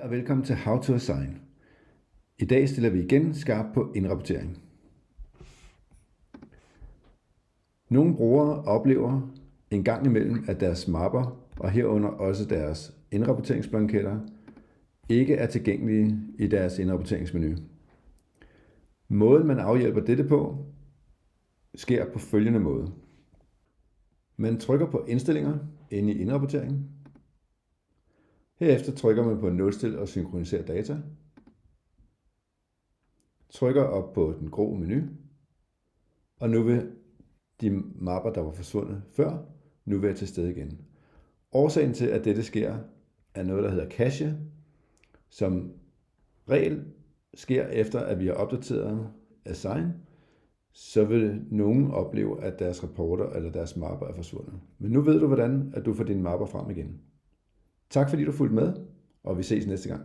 og velkommen til How to Assign. I dag stiller vi igen skarpt på indrapportering. Nogle brugere oplever en gang imellem, at deres mapper og herunder også deres indrapporteringsblanketter ikke er tilgængelige i deres indrapporteringsmenu. Måden man afhjælper dette på sker på følgende måde. Man trykker på indstillinger inde i indrapporteringen. Herefter trykker man på nulstil og synkronisere data. Trykker op på den grå menu. Og nu vil de mapper, der var forsvundet før, nu være til stede igen. Årsagen til, at dette sker, er noget, der hedder cache, som regel sker efter, at vi har opdateret Assign, så vil nogen opleve, at deres rapporter eller deres mapper er forsvundet. Men nu ved du, hvordan at du får dine mapper frem igen. Tak fordi du fulgte med, og vi ses næste gang.